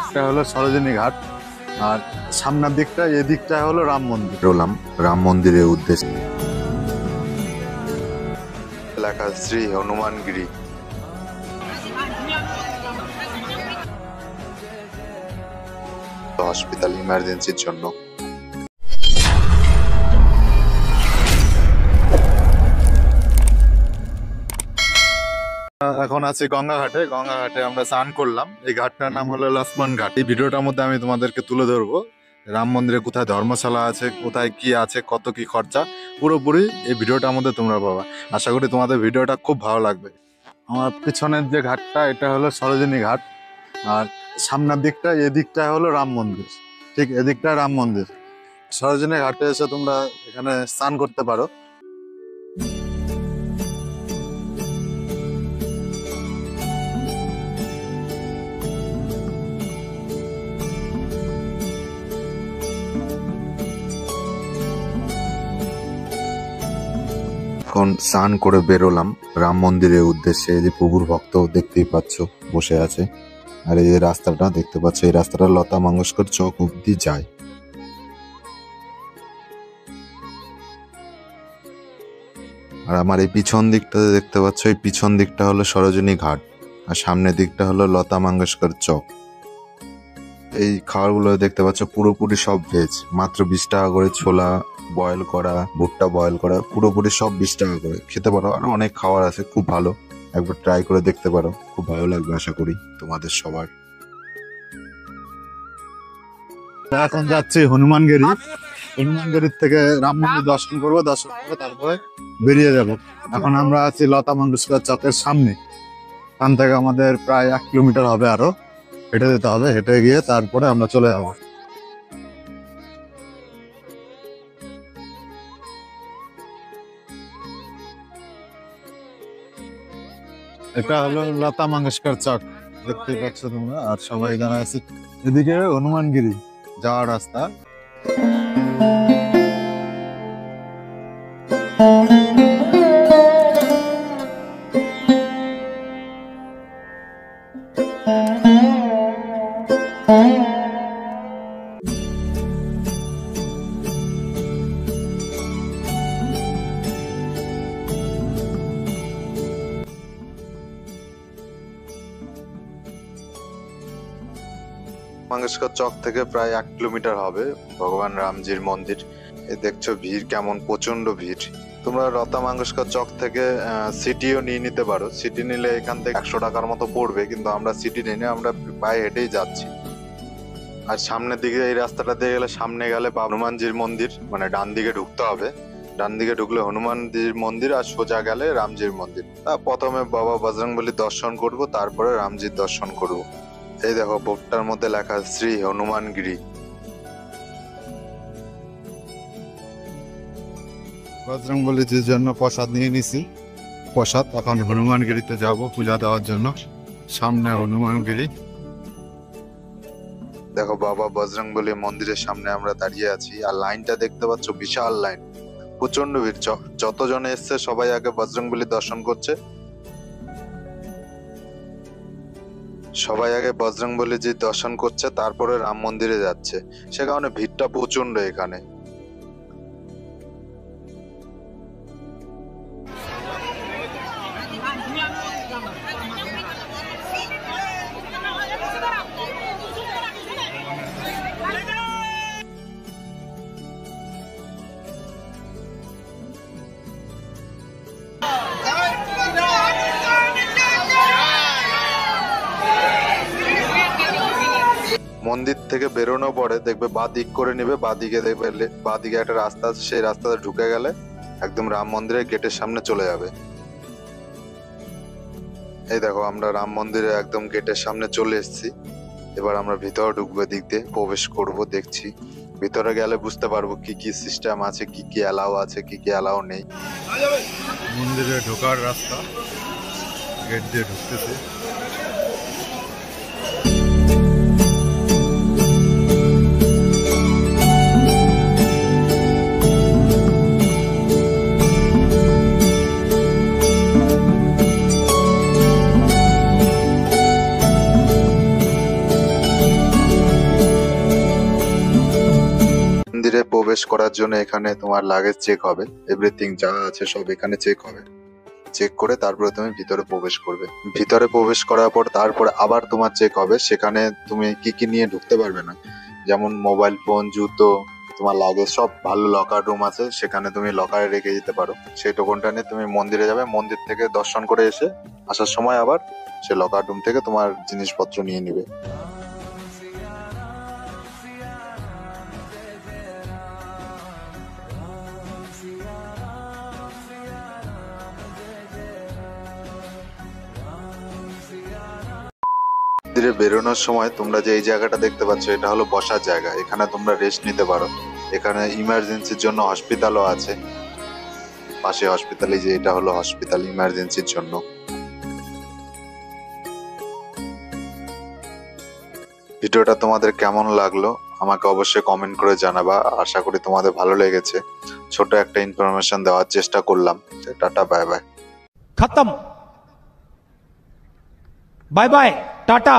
দিকটা হলো সরোজিনী ঘাট, আর সামনের দিকটা এদিকটা হলো রাম মন্দির। রোলাম রাম মন্দিরের উদ্দেশ্যে। লেখা শ্রী হনুমানগিরি। হসপিটাল ইমার্জেন্সির জন্য। এখন আছি গঙ্গাঘাটে। গঙ্গাঘাটে আমরা স্নান করলাম। এই ঘাটটার নাম হলো লক্ষ্মণ ঘাট। এই ভিডিওটার মধ্যে আমি তোমাদেরকে তুলে ধরবো রাম মন্দিরে কোথায় ধর্মশালা আছে, কোথায় কি আছে, কত কি খরচা, পুরোপুরি এই ভিডিওটার মধ্যে তোমরা পাবা। আশা করি তোমাদের ভিডিওটা খুব ভালো লাগবে। আমার পিছনের যে ঘাটটা এটা হলো সরোজিনী ঘাট, আর সামনের দিকটা এদিকটা হলো রাম মন্দির। ঠিক এদিকটা রাম মন্দির। সরোজিনী ঘাটে এসে তোমরা এখানে স্নান করতে পারো। এখন স্নান করে বেরোলাম রাম মন্দিরের উদ্দেশ্যে। এই যে প্রভুর ভক্ত দেখতেই পাচ্ছ বসে আছে, আর এই যে রাস্তাটা দেখতে পাচ্ছ, এই রাস্তাটা লতা মঙ্গেশকর চক অব্দি যায়। আর আমার এই পিছন দিকটাতে দেখতে পাচ্ছ, এই পিছন দিকটা হলো সরোজিনী ঘাট, আর সামনের দিকটা হলো লতা মঙ্গেশকর চক। এই খাবারগুলো দেখতে পাচ্ছ পুরোপুরি সব ভেজ, মাত্র 20 টাকা করে। ছোলা বয়েল করা, ভুট্টা বয়েল করা, পুরোপুরি সব 20 টাকা করে। খেতে পারো, আর অনেক খাবার আছে, খুব ভালো। একবার ট্রাই করে দেখতে পারো, খুব ভালো লাগবে আশা করি তোমাদের সবার। এখন যাচ্ছি হনুমানগিরি। হনুমানগিরির থেকে রাম মন্দির দর্শন করবো, দর্শন করে তারপরে বেরিয়ে যাব। এখন আমরা আছি লতা মঙ্গেশকর চকের সামনে। এখান থেকে আমাদের প্রায় 1 কিলোমিটার হবে, আরো হেঁটে যেতে হবে। হেঁটে গিয়ে তারপরে আমরা চলে যাবো। এটা হলো লতা মঙ্গেশকর চক, দেখতে পাচ্ছ তোমরা। আর সবাই এখানে আছে। এদিকে হনুমানগিরি যাওয়ার রাস্তা। মঙ্গেশকর চক থেকে প্রায় 1 কিলোমিটার হবে ভগবান রামজির মন্দির। এই দেখছো ভিড় কেমন, প্রচন্ড ভিড়। তোমরা লতা মঙ্গেশকর চক থেকে সিটিও নিয়ে নিতে পারো। সিটি নিলে এখান থেকে 100 টাকার মতো পড়বে, কিন্তু আমরা সিটি নিয়ে আমরা পায়ে হেঁটেই যাচ্ছি। আর সামনের দিকে এই রাস্তাটা দিয়ে গেলে, সামনে গেলে হনুমানজির মন্দির, মানে ডান দিকে ঢুকতে হবে। ডান দিকে ঢুকলে হনুমানজির মন্দির, আর সোজা গেলে রামজির মন্দির। প্রথমে বাবা বজরংবলী দর্শন করব, তারপরে রামজির দর্শন করব। এই দেখো বোর্ডটার মধ্যে লেখা শ্রী হনুমানগিরি। বজরংবলীর জন্য প্রসাদ নিয়ে নিছি। প্রসাদ এখন হনুমানগিরিতে যাব পূজা দেওয়ার জন্য। সামনে হনুমানগিরি। দেখো বাবা বজরংবলী মন্দিরের সামনে আমরা দাঁড়িয়ে আছি, আর লাইনটা দেখতে পাচ্ছ, বিশাল লাইন, প্রচন্ড ভিড়। যতজন এসছে সবাই আগে বজরংবলী দর্শন করছে। সবাই আগে বজরংবলীজি দর্শন করছে, তারপরে রাম মন্দিরে যাচ্ছে। সে কারণে ভিড়টা প্রচন্ড এখানে। মন্দির থেকে বেরোনোর পরে দেখবে বাঁ দিক করে নিবে, বাঁদিকে দেখবে বাঁদিকে একটা রাস্তা আছে, সেই রাস্তাতে ঢুকে গেলে একদম রাম মন্দিরের গেটের সামনে চলে যাবে। এই দেখো আমরা রাম মন্দিরের একদম গেটের সামনে চলে এসেছি। এবার আমরা ভিতরে ঢুকবো, দিক দিয়ে প্রবেশ করব। দেখছি ভিতরে গেলে বুঝতে পারবো কি কি সিস্টেম আছে, কি কি অ্যালাউ আছে, কি কি অ্যালাউ নেই। মন্দিরে ঢোকার রাস্তা, গেট দিয়ে ঢুকতেছে। করার জন্য এখানে তোমার লাগেজ চেক হবে, এভরিথিং যা আছে সব এখানে চেক হবে। চেক করে তারপরে তুমি ভিতরে প্রবেশ করবে। ভিতরে প্রবেশ করার পর তারপরে আবার তোমার চেক হবে, সেখানে তুমি কি কি নিয়ে ঢুকতে পারবে না, যেমন মোবাইল ফোন, জুতো, তোমার লাগেজ সব। ভালো লকার রুম আছে, সেখানে তুমি লকারে রেখে দিতে পারো। সেই টোকনটা নিয়ে তুমি মন্দিরে যাবে, মন্দির থেকে দর্শন করে এসে আসার সময় আবার সে লকার রুম থেকে তোমার জিনিসপত্র নিয়ে নিবে। মন্দিরে বেরোনোর সময় তোমরা যে এই জায়গাটা দেখতে পাচ্ছ, এটা হলো বসার জায়গা। এখানে তোমরা রেস্ট নিতে পারো। এখানে ইমার্জেন্সির জন্য হসপিটালও আছে, পাশে হসপিটালে, যে এটা হলো হসপিটাল ইমার্জেন্সির জন্য। ভিডিওটা তোমাদের কেমন লাগলো আমাকে অবশ্যই কমেন্ট করে জানাবা। আশা করি তোমাদের ভালো লেগেছে। ছোট একটা ইনফরমেশন দেওয়ার চেষ্টা করলাম। Tata, bye bye. खत्म। Bye bye Tata.